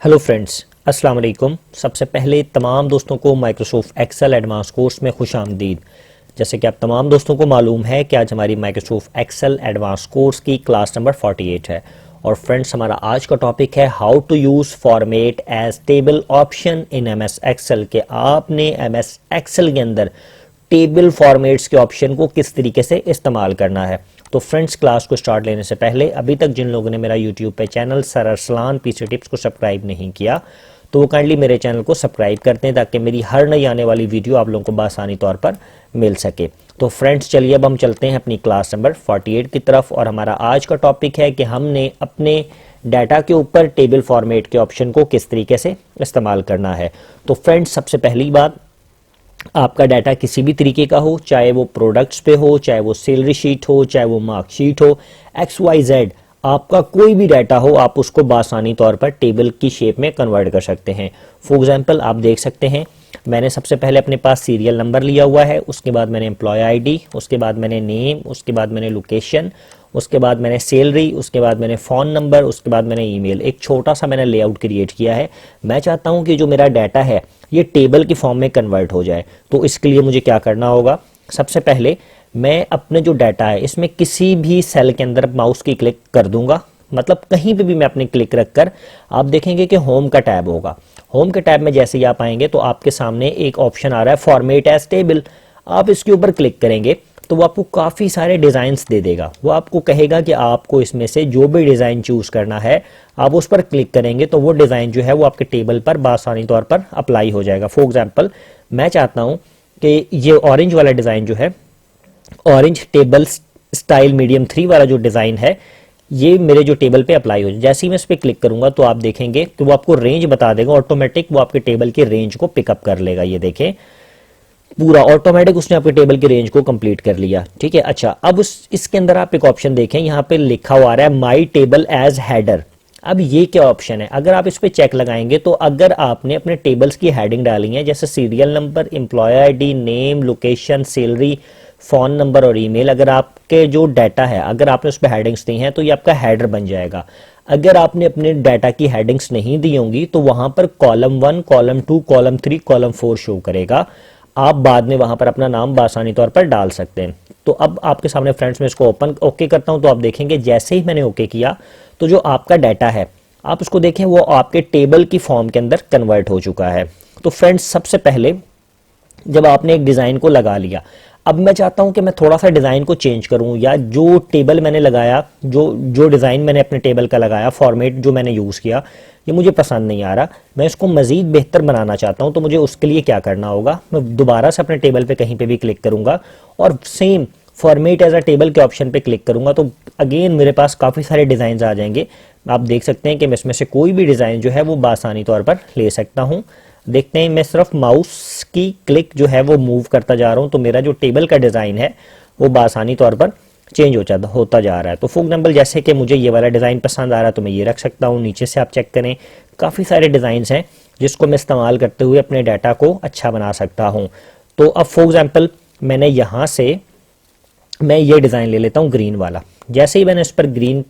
Hello friends, अस्सलाम वालेकुम। सबसे पहले तमाम दोस्तों को माइक्रोसॉफ्ट एक्सेल एडवांस कोर्स में खुश आमदीद। जैसे कि आप तमाम दोस्तों को मालूम है कि आज हमारी माइक्रोसॉफ्ट एक्सेल एडवांस कोर्स की क्लास नंबर 48 है। और फ्रेंड्स, हमारा आज का टॉपिक है how to use format as table option in MS Excel. के आपने एमएस एक्सेल के अंदर टेबल फॉर्मेट्स के ऑप्शन को किस तरीके से इस्तेमाल करना है। तो फ्रेंड्स, क्लास को स्टार्ट लेने से पहले अभी तक जिन लोगों ने मेरा यूट्यूब पे channel sir Arsalan PC tips को सब्सक्राइब नहीं किया तो वो काइंडली मेरे चैनल को सब्सक्राइब करते हैं ताकि मेरी हर नई आने वाली वीडियो आप लोगों को बआसानी तौर पर मिल सके। तो फ्रेंड्स, चलिए अब हम चलते हैं अपनी क्लास नंबर 48 की तरफ। और हमारा आज का टॉपिक है कि हमने अपने डाटा के ऊपर टेबल फॉर्मेट के ऑप्शन को किस तरीके से इस्तेमाल करना है। तो फ्रेंड्स, सबसे पहली बात, आपका डाटा किसी भी तरीके का हो, चाहे वो प्रोडक्ट्स पे हो, चाहे वो सैलरी शीट हो, चाहे वो मार्कशीट हो, XYZ, आपका कोई भी डाटा हो, आप उसको बासानी तौर पर टेबल की शेप में कन्वर्ट कर सकते हैं। फॉर एग्जांपल, आप देख सकते हैं मैंने सबसे पहले अपने पास सीरियल नंबर लिया हुआ है, उसके बाद मैंने एम्प्लॉय आईडी, उसके बाद मैंने नेम, उसके बाद मैंने लोकेशन, उसके बाद मैंने सैलरी, उसके बाद मैंने फ़ोन नंबर, उसके बाद मैंने ईमेल। एक छोटा सा मैंने लेआउट क्रिएट किया है। मैं चाहता हूं कि जो मेरा डाटा है ये टेबल की फॉर्म में कन्वर्ट हो जाए। तो इसके लिए मुझे क्या करना होगा, सबसे पहले मैं अपने जो डाटा है इसमें किसी भी सेल के अंदर माउस की क्लिक कर दूंगा। मतलब कहीं पे भी मैं अपने क्लिक रखकर आप देखेंगे कि होम का टैब होगा। होम के टैब में जैसे ही आप आएंगे तो आपके सामने एक ऑप्शन आ रहा है फॉर्मेट एज टेबल। आप इसके ऊपर क्लिक करेंगे तो वो आपको काफ़ी सारे डिज़ाइंस दे देगा। वो आपको कहेगा कि आपको इसमें से जो भी डिज़ाइन चूज़ करना है आप उस पर क्लिक करेंगे तो वो डिज़ाइन जो है वो आपके टेबल पर बआसानी तौर पर अप्लाई हो जाएगा। फॉर एग्जांपल, मैं चाहता हूँ कि ये ऑरेंज वाला डिज़ाइन जो है, ऑरेंज टेबल स्टाइल मीडियम 3 वाला जो डिज़ाइन है, ये मेरे जो टेबल पे अप्लाई हो जाए। जैसे ही मैं इस पर क्लिक करूंगा तो आप देखेंगे कि वो आपको रेंज बता देगा, ऑटोमेटिक वो आपके टेबल की रेंज को पिकअप कर लेगा। ये देखें, पूरा ऑटोमेटिक उसने आपके टेबल की रेंज को कंप्लीट कर लिया। ठीक है। अच्छा, अब इसके अंदर आप एक ऑप्शन देखें, यहाँ पे लिखा हुआ आ रहा है माई टेबल एज हेडर। अब ये क्या ऑप्शन है, अगर आप इस पे चेक लगाएंगे तो अगर आपने अपने टेबल्स की हेडिंग डाली है, जैसे serial number, employee ID, name, location, salary, phone number और ईमेल, अगर आपके जो डाटा है अगर आपने उस पर हेडिंग्स दी हैं तो ये आपका हेडर बन जाएगा। अगर आपने अपने डाटा की हेडिंग्स नहीं दी होंगी तो वहां पर column 1, column 2, column 3, column 4 show करेगा। आप बाद में वहां पर अपना नाम बआसानी तौर पर डाल सकते हैं। तो अब आपके सामने फ्रेंड्स मैं इसको ओके करता हूं तो आप देखेंगे जैसे ही मैंने ओके किया तो जो आपका डाटा है आप उसको देखें वो आपके टेबल की फॉर्म के अंदर कन्वर्ट हो चुका है। तो फ्रेंड्स, सबसे पहले जब आपने एक डिज़ाइन को लगा लिया, अब मैं चाहता हूं कि मैं थोड़ा सा डिज़ाइन को चेंज करूं, या जो टेबल मैंने लगाया, जो डिज़ाइन मैंने अपने टेबल का लगाया, फॉर्मेट जो मैंने यूज़ किया, ये मुझे पसंद नहीं आ रहा, मैं इसको मज़ीद बेहतर बनाना चाहता हूं। तो मुझे उसके लिए क्या करना होगा, मैं दोबारा से अपने टेबल पे कहीं पे भी क्लिक करूंगा और same format as a table के ऑप्शन पे क्लिक करूंगा तो अगेन मेरे पास काफ़ी सारे डिज़ाइन आ जाएंगे। आप देख सकते हैं कि मैं इसमें से कोई भी डिज़ाइन जो है वो बआसानी तौर पर ले सकता हूँ। देखते हैं, मैं सिर्फ माउस की क्लिक जो है वो मूव करता जा रहा हूँ तो मेरा जो टेबल का डिज़ाइन है वो बआसानी तौर पर चेंज होता जा रहा है। तो फॉर एग्जाम्पल, जैसे कि मुझे ये वाला डिज़ाइन पसंद आ रहा है तो मैं ये रख सकता हूँ। नीचे से आप चेक करें, काफ़ी सारे डिज़ाइंस हैं जिसको मैं इस्तेमाल करते हुए अपने डाटा को अच्छा बना सकता हूँ। तो अब फॉर एग्जाम्पल मैंने यहाँ से मैं ये डिज़ाइन ले लेता हूँ ग्रीन वाला। जैसे ही मैंने इस पर ग्रीन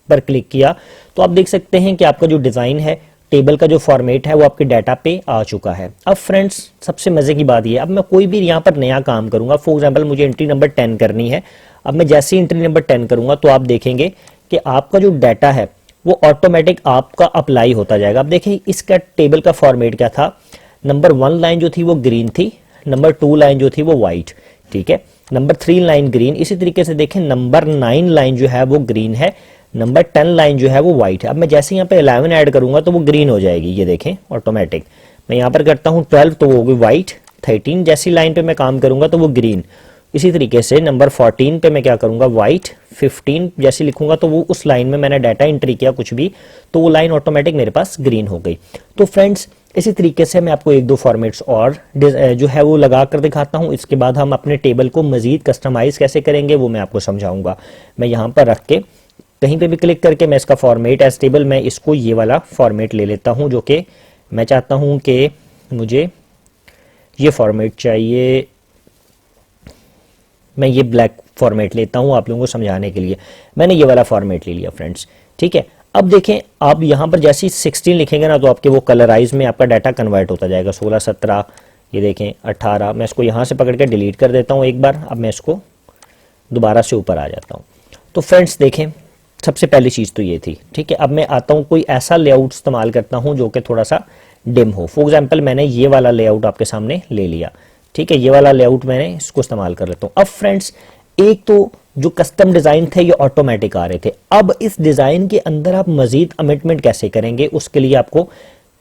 पर क्लिक किया तो आप देख सकते हैं कि आपका जो डिज़ाइन है, टेबल का जो फॉर्मेट है वो आपके डाटा पे आ चुका है। अब फ्रेंड्स, सबसे मज़े की बात ये, अब मैं कोई भी यहाँ पर नया काम करूँगा। फॉर एग्जांपल, मुझे एंट्री नंबर 10 करनी है। अब मैं जैसे ही एंट्री नंबर 10 करूँगा तो आप देखेंगे कि आपका जो डाटा है वो ऑटोमेटिक आपका अप्लाई होता जाएगा। अब देखिए, इसका टेबल का फॉर्मेट क्या था, नंबर 1 लाइन जो थी वो ग्रीन थी, नंबर 2 लाइन जो थी वो वाइट, ठीक है, नंबर 3 लाइन ग्रीन। इसी तरीके से देखें, नंबर 9 लाइन जो है वो ग्रीन है, नंबर 10 लाइन जो है वो वाइट है। अब मैं जैसे यहाँ पे 11 ऐड करूंगा तो वो ग्रीन हो जाएगी। ये देखें, ऑटोमेटिक। मैं यहाँ पर करता हूँ 12 तो वो होगी वाइट। 13 जैसी लाइन पे मैं काम करूंगा तो वो ग्रीन। इसी तरीके से नंबर 14 पे मैं क्या करूंगा, वाइट। 15 जैसे लिखूंगा तो वो उस लाइन में मैंने डाटा एंट्री किया कुछ भी तो वो लाइन ऑटोमेटिक मेरे पास ग्रीन हो गई। तो फ्रेंड्स, इसी तरीके से मैं आपको 1-2 फॉर्मेट्स और जो है वो लगा कर दिखाता हूँ। इसके बाद हम अपने टेबल को मजीद कस्टमाइज कैसे करेंगे वो मैं आपको समझाऊंगा। मैं यहाँ पर रख के कहीं पे भी क्लिक करके मैं इसका फॉर्मेट एज टेबल, मैं इसको ये वाला फॉर्मेट ले लेता हूँ जो कि मैं चाहता हूँ कि मुझे ये फॉर्मेट चाहिए। मैं ये ब्लैक फॉर्मेट लेता हूँ आप लोगों को समझाने के लिए। मैंने ये वाला फॉर्मेट ले लिया फ्रेंड्स, ठीक है। अब देखें आप यहाँ पर जैसे ही 16 लिखेंगे ना तो आपके वो कलराइज में आपका डाटा कन्वर्ट होता जाएगा। 16, 17, ये देखें 18। मैं इसको यहाँ से पकड़ के डिलीट कर देता हूँ एक बार। अब मैं इसको दोबारा से ऊपर आ जाता हूँ। तो फ्रेंड्स देखें, सबसे पहली चीज़ तो ये थी, ठीक है। अब मैं आता हूँ कोई ऐसा लेआउट इस्तेमाल करता हूँ जो कि थोड़ा सा डिम हो। फॉर एग्जाम्पल मैंने ये वाला लेआउट आपके सामने ले लिया, ठीक है। ये वाला लेआउट मैंने इसको इस्तेमाल कर लेता हूँ। अब फ्रेंड्स एक तो जो कस्टम डिज़ाइन थे ये ऑटोमेटिक आ रहे थे। अब इस डिज़ाइन के अंदर आप मजीद अमेंडमेंट कैसे करेंगे, उसके लिए आपको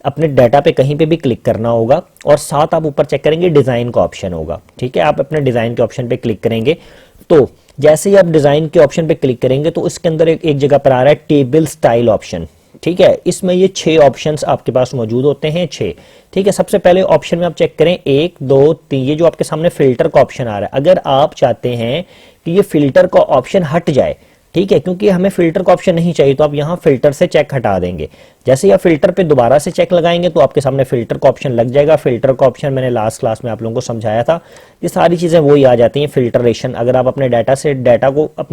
अपने डाटा पे कहीं पे भी क्लिक करना होगा और साथ आप ऊपर चेक करेंगे डिज़ाइन का ऑप्शन होगा, ठीक है। आप अपने डिज़ाइन के ऑप्शन पे क्लिक करेंगे तो जैसे ही आप डिज़ाइन के ऑप्शन पे क्लिक करेंगे तो इसके अंदर एक जगह पर आ रहा है टेबल स्टाइल ऑप्शन, ठीक है। इसमें ये 6 ऑप्शंस आपके पास मौजूद होते हैं, 6, ठीक है। सबसे पहले ऑप्शन में आप चेक करें 1, 2, 3, ये जो आपके सामने फिल्टर का ऑप्शन आ रहा है। अगर आप चाहते हैं कि ये फिल्टर का ऑप्शन हट जाए, ठीक है, क्योंकि हमें फिल्टर का ऑप्शन नहीं चाहिए, तो आप यहाँ फिल्टर से चेक हटा देंगे। जैसे ही आप फिल्टर पे दोबारा से चेक लगाएंगे तो आपके सामने फिल्टर का ऑप्शन लग जाएगा। फिल्टर का ऑप्शन मैंने लास्ट क्लास में आप लोगों को समझाया था। ये सारी चीज़ें वही आ जाती हैं, फिल्टरेशन। अगर आप अपने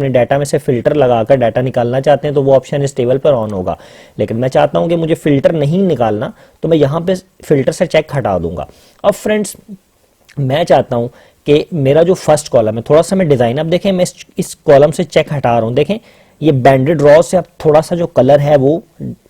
डाटा में से फिल्टर लगाकर डाटा निकालना चाहते हैं तो वो ऑप्शन इस टेबल पर ऑन होगा। लेकिन मैं चाहता हूँ कि मुझे फिल्टर नहीं निकालना, तो मैं यहाँ पे फिल्टर से चेक हटा दूंगा। अब फ्रेंड्स मैं चाहता हूँ कि मेरा जो फर्स्ट कॉलम है, थोड़ा सा मैं डिज़ाइन, अब देखें मैं इस कॉलम से चेक हटा रहा हूँ। देखें ये बैंडेड रॉ से अब थोड़ा सा जो कलर है वो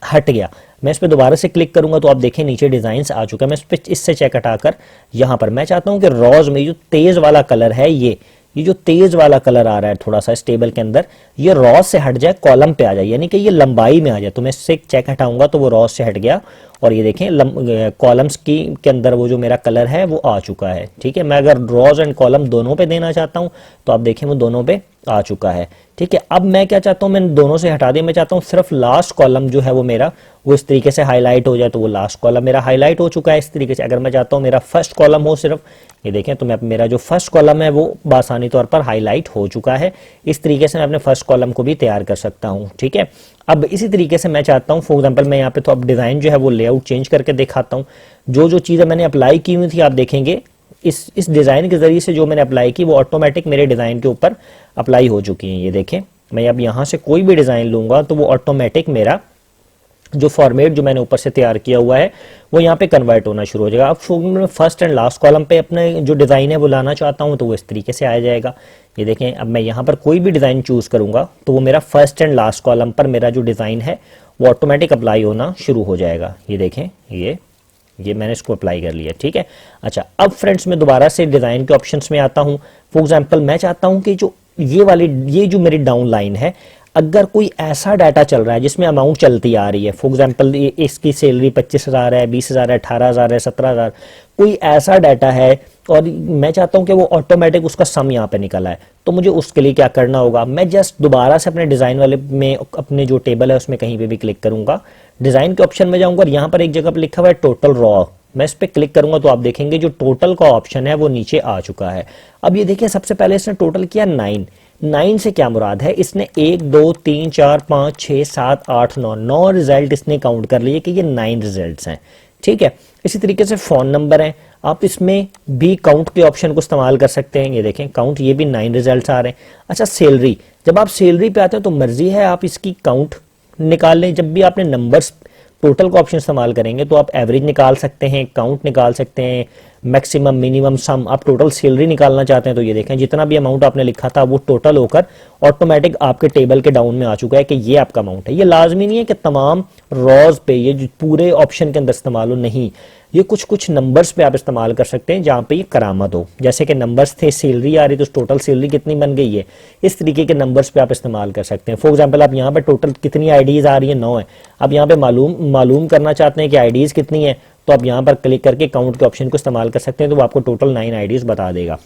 हट गया। मैं इस पर दोबारा से क्लिक करूंगा तो आप देखें नीचे डिज़ाइंस आ चुका है। मैं इस पर इससे चेक हटाकर यहाँ पर मैं चाहता हूँ कि रॉज में जो तेज़ वाला कलर है, ये जो तेज वाला कलर आ रहा है थोड़ा सा इस टेबल के अंदर, ये रॉ से हट जाए, कॉलम पे आ जाए, यानी कि ये लंबाई में आ जाए। तो मैं इससे चेक हटाऊंगा तो वो रॉ से हट गया और ये देखें कॉलम्स के अंदर वो जो मेरा कलर है वो आ चुका है, ठीक है। मैं अगर रॉज एंड कॉलम दोनों पे देना चाहता हूँ तो आप देखें वो दोनों पे आ चुका है, ठीक है। अब मैं क्या चाहता हूँ, मैंने दोनों से हटा दिया। मैं चाहता हूँ सिर्फ लास्ट कॉलम जो है वो मेरा वो इस तरीके से हाईलाइट हो जाए, तो वो लास्ट कॉलम मेरा हाईलाइट हो चुका है इस तरीके से। अगर मैं चाहता हूँ मेरा फर्स्ट कॉलम हो सिर्फ, ये देखें, तो मैं मेरा जो फर्स्ट कॉलम है वो आसानी तौर पर हाईलाइट हो चुका है। इस तरीके से मैं अपने फर्स्ट कॉलम को भी तैयार कर सकता हूँ, ठीक है। अब इसी तरीके से मैं चाहता हूँ, फॉर एग्जांपल मैं यहाँ पे तो अब डिज़ाइन जो है वो लेआउट चेंज करके दिखाता हूँ। जो चीज़ें मैंने अप्लाई की हुई थी आप देखेंगे इस डिज़ाइन के ज़रिए से जो मैंने अप्लाई की वो ऑटोमेटिक मेरे डिज़ाइन के ऊपर अप्लाई हो चुकी हैं। ये देखें, मैं अब यहाँ से कोई भी डिज़ाइन लूँगा तो वो ऑटोमेटिक मेरा जो फॉर्मेट जो मैंने ऊपर से तैयार किया हुआ है वो यहाँ पे कन्वर्ट होना शुरू हो जाएगा। अब फर्स्ट एंड लास्ट कॉलम पे अपने जो डिज़ाइन है वो लाना चाहता हूँ तो वो इस तरीके से आ जाएगा। ये देखें, अब मैं यहाँ पर कोई भी डिज़ाइन चूज़ करूँगा तो वो मेरा फर्स्ट एंड लास्ट कॉलम पर मेरा जो डिज़ाइन है वो ऑटोमेटिक अप्लाई होना शुरू हो जाएगा। ये देखें, ये मैंने इसको अप्लाई कर लिया, ठीक है। अच्छा, अब फ्रेंड्स मैं दोबारा से डिज़ाइन के ऑप्शंस में आता हूँ। फॉर एग्जांपल मैं चाहता हूँ कि जो ये जो मेरी डाउन लाइन है, अगर कोई ऐसा डाटा चल रहा है जिसमें अमाउंट चलती आ रही है, फॉर एग्जांपल इसकी सैलरी 25,000 है, 20,000 है, 18,000 है, 17,000, कोई ऐसा डाटा है और मैं चाहता हूं कि वो ऑटोमेटिक उसका सम यहाँ पे निकला है, तो मुझे उसके लिए क्या करना होगा, मैं जस्ट दोबारा से अपने डिज़ाइन वाले में अपने जो टेबल है उसमें कहीं पे भी क्लिक करूंगा, डिज़ाइन के ऑप्शन में जाऊंगा और यहाँ पर एक जगह पर लिखा हुआ है टोटल रॉ, मैं इस पर क्लिक करूंगा तो आप देखेंगे जो टोटल का ऑप्शन है वो नीचे आ चुका है। अब ये देखिए, सबसे पहले इसने टोटल किया 9 से क्या मुराद है, इसने 1 2 3 4 5 6 7 8 9 रिजल्ट इसने काउंट कर लिए कि ये 9 रिजल्ट्स हैं, ठीक है। इसी तरीके से फ़ोन नंबर है, आप इसमें भी काउंट के ऑप्शन को इस्तेमाल कर सकते हैं। ये देखें काउंट, ये भी 9 रिजल्ट्स आ रहे हैं। अच्छा, सैलरी, जब आप सैलरी पे आते हैं तो मर्जी है आप इसकी काउंट निकाल लें। जब भी आपने नंबर्स टोटल का ऑप्शन इस्तेमाल करेंगे तो आप एवरेज निकाल सकते हैं, काउंट निकाल सकते हैं, मैक्सिमम, मिनिमम, सम। आप टोटल सैलरी निकालना चाहते हैं तो ये देखें जितना भी अमाउंट आपने लिखा था वो टोटल होकर ऑटोमेटिक आपके टेबल के डाउन में आ चुका है कि ये आपका अमाउंट है। ये लाजमी नहीं है कि तमाम रॉज पे ये जो पूरे ऑप्शन के अंदर इस्तेमाल हो, नहीं, ये कुछ नंबर्स पे आप इस्तेमाल कर सकते हैं जहाँ पे ये करामत हो। जैसे कि नंबर्स थे, सैलरी आ रही तो टोटल सैलरी कितनी बन गई है, इस तरीके के नंबर्स पे आप इस्तेमाल कर सकते हैं। फॉर एग्जांपल आप यहाँ पे टोटल कितनी आईडीज आ रही है, 9 है। आप यहाँ पे मालूम करना चाहते हैं कि आईडीज कितनी है, तो आप यहाँ पर क्लिक करके काउंट के ऑप्शन को इस्तेमाल कर सकते हैं, तो वो आपको टोटल 9 आईडीज बता देगा।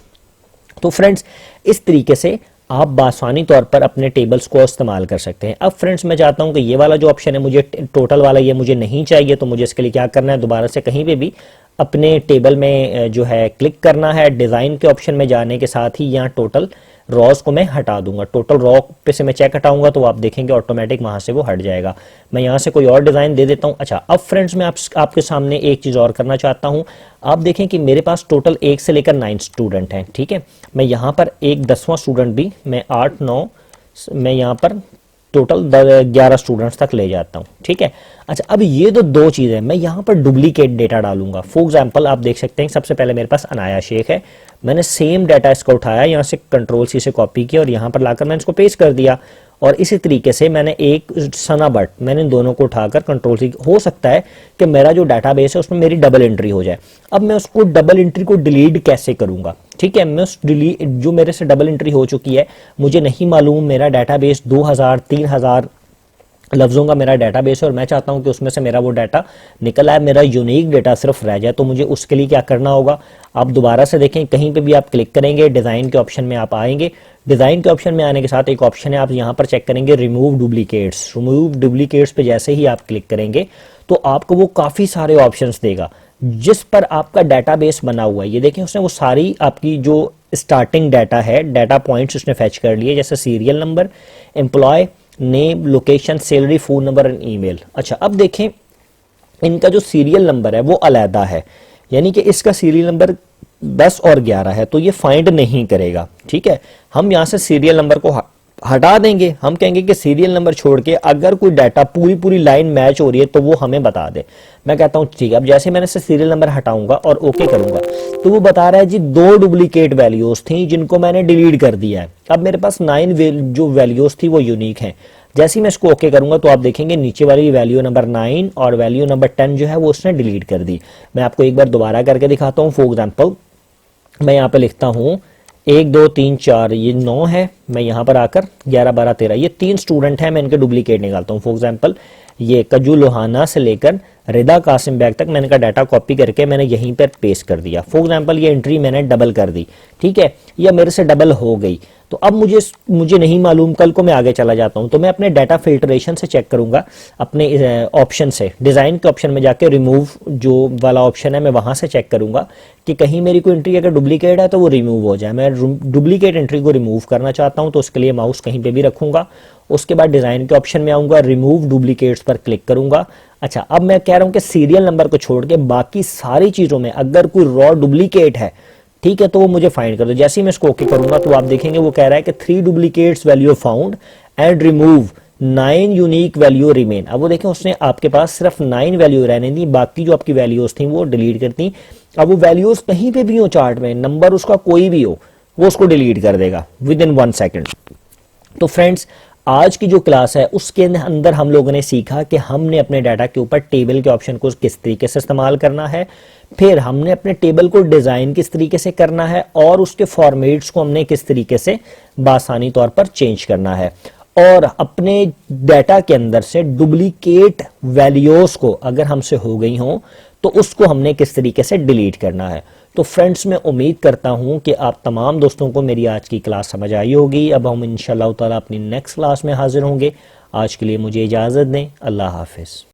तो फ्रेंड्स इस तरीके से आप बासानी तौर पर अपने टेबल्स को इस्तेमाल कर सकते हैं। अब फ्रेंड्स मैं चाहता हूं कि ये वाला जो ऑप्शन है मुझे टोटल वाला ये मुझे नहीं चाहिए, तो मुझे इसके लिए क्या करना है, दोबारा से कहीं पे भी अपने टेबल में जो है क्लिक करना है। डिज़ाइन के ऑप्शन में जाने के साथ ही यहाँ टोटल रॉज को मैं हटा दूंगा। टोटल रॉ पे से मैं चेक हटाऊंगा तो आप देखेंगे ऑटोमेटिक वहां से वो हट जाएगा। मैं यहाँ से कोई और डिज़ाइन दे देता हूँ। अच्छा, अब फ्रेंड्स मैं आपके सामने एक चीज़ और करना चाहता हूँ। आप देखें कि मेरे पास टोटल 1 से लेकर 9 स्टूडेंट हैं, ठीक है। मैं यहाँ पर एक 10वां स्टूडेंट भी मैं 8 9 मैं यहाँ पर टोटल 11 स्टूडेंट्स तक ले जाता हूँ, ठीक है। अच्छा, अब ये तो दो चीज़ें, मैं यहाँ पर डुप्लीकेट डेटा डालूंगा। फॉर एग्जांपल आप देख सकते हैं सबसे पहले मेरे पास अनाया शेख है, मैंने सेम डाटा इसका उठाया, यहाँ से कंट्रोल सी से कॉपी किया और यहाँ पर लाकर मैंने इसको पेस्ट कर दिया। और इसी तरीके से मैंने एक सना बट, मैंने इन दोनों को उठाकर कंट्रोल सी, हो सकता है कि मेरा जो डाटाबेस है उसमें मेरी डबल एंट्री हो जाए। अब मैं उसको डबल एंट्री को डिलीट कैसे करूंगा, ठीक है। मैं उस डिलीट, जो मेरे से डबल एंट्री हो चुकी है, मुझे नहीं मालूम, मेरा डाटाबेस 2000 3000 लफ्ज़ों का मेरा डाटाबेस है और मैं चाहता हूं कि उसमें से मेरा वो डाटा निकल आए, मेरा यूनिक डेटा सिर्फ रह जाए। तो मुझे उसके लिए क्या करना होगा, आप दोबारा से देखें, कहीं पे भी आप क्लिक करेंगे, डिज़ाइन के ऑप्शन में आप आएंगे। डिज़ाइन के ऑप्शन में आने के साथ एक ऑप्शन है, आप यहाँ पर चेक करेंगे रिमूव डुप्लीकेट्स। रिमूव डुप्लीकेट्स पे जैसे ही आप क्लिक करेंगे तो आपको वो काफ़ी सारे ऑप्शंस देगा जिस पर आपका डाटाबेस बना हुआ है। ये देखें, उसने वो सारी आपकी जो स्टार्टिंग डाटा है, डाटा पॉइंट्स उसने फैच कर लिए, जैसे serial number, employee name, location, salary, phone number and email. अच्छा, अब देखें इनका जो सीरियल नंबर है वो अलहदा है, यानी कि इसका सीरियल नंबर 10 और 11 है, तो ये फाइंड नहीं करेगा, ठीक है। हम यहाँ से सीरियल नंबर को हटा देंगे, हम कहेंगे कि सीरियल नंबर छोड़ के अगर कोई डाटा पूरी लाइन मैच हो रही है तो वो हमें बता दे। मैं कहता हूँ ठीक है। अब जैसे मैंने से सीरियल नंबर हटाऊंगा और ओके करूंगा तो वो बता रहा है जी 2 डुप्लीकेट वैल्यूज थी जिनको मैंने डिलीट कर दिया है। अब मेरे पास 9 जो वैल्यूज थी वो यूनिक हैं। जैसे ही मैं इसको ओके करूंगा तो आप देखेंगे नीचे वाली वैल्यू नंबर 9 और वैल्यू नंबर 10 जो है वो उसने डिलीट कर दी। मैं आपको एक बार दोबारा करके दिखाता हूँ। फॉर एग्जाम्पल मैं यहाँ पे लिखता हूँ 1 2 3 4, ये 9 है, मैं यहाँ पर आकर 11 12 13, ये 3 स्टूडेंट हैं, मैं इनके डुप्लीकेट निकालता हूँ। फॉर एग्जाम्पल ये कजू लोहाना से लेकर रिदा कासिम बैग तक मैंने का डाटा कॉपी करके मैंने यहीं पर पेस्ट कर दिया। फॉर एग्जाम्पल ये एंट्री मैंने डबल कर दी, ठीक है, या मेरे से डबल हो गई। तो अब मुझे नहीं मालूम, कल को मैं आगे चला जाता हूं तो मैं अपने डाटा फिल्ट्रेशन से चेक करूंगा, अपने ऑप्शन से, डिजाइन के ऑप्शन में जाके रिमूव जो वाला ऑप्शन है मैं वहां से चेक करूंगा कि कहीं मेरी कोई एंट्री अगर डुप्लीकेट है तो वो रिमूव हो जाए। मैं डुप्लीकेट एंट्री को रिमूव करना चाहता हूं तो उसके लिए माउस कहीं पे भी रखूंगा, उसके बाद डिजाइन के ऑप्शन में आऊंगा, रिमूव डुप्लीकेट्स पर क्लिक करूंगा। अच्छा, अब मैं कह रहा हूं कि सीरियल नंबर को छोड़ के बाकी सारी चीजों में अगर कोई रॉ डुप्लीकेट है, ठीक है, तो वो मुझे फाइंड कर दो। जैसे ही मैं इसको ओके करूंगा तो आप देखेंगे वो कह रहा है कि 3 duplicates value found and remove 9 unique value remain. अब वो देखें उसने आपके पास सिर्फ 9 वैल्यू रहने दी, बाकी जो आपकी वैल्यूज थी वो डिलीट कर दी। अब वो वैल्यूज कहीं पे भी हो चार्ट में, नंबर उसका कोई भी हो, वो उसको डिलीट कर देगा विद इन 1 सेकेंड। तो फ्रेंड्स, आज की जो क्लास है उसके अंदर हम लोगों ने सीखा कि हमने अपने डाटा के ऊपर टेबल के ऑप्शन को किस तरीके से इस्तेमाल करना है, फिर हमने अपने टेबल को डिजाइन किस तरीके से करना है और उसके फॉर्मेट्स को हमने किस तरीके से बासानी तौर पर चेंज करना है, और अपने डाटा के अंदर से डुप्लीकेट वैल्यूज को अगर हमसे हो गई हों तो उसको हमने किस तरीके से डिलीट करना है। तो फ्रेंड्स, मैं उम्मीद करता हूं कि आप तमाम दोस्तों को मेरी आज की क्लास समझ आई होगी। अब हम इंशाअल्लाह ताला अपनी नेक्स्ट क्लास में हाजिर होंगे। आज के लिए मुझे इजाज़त दें। अल्लाह हाफिज़।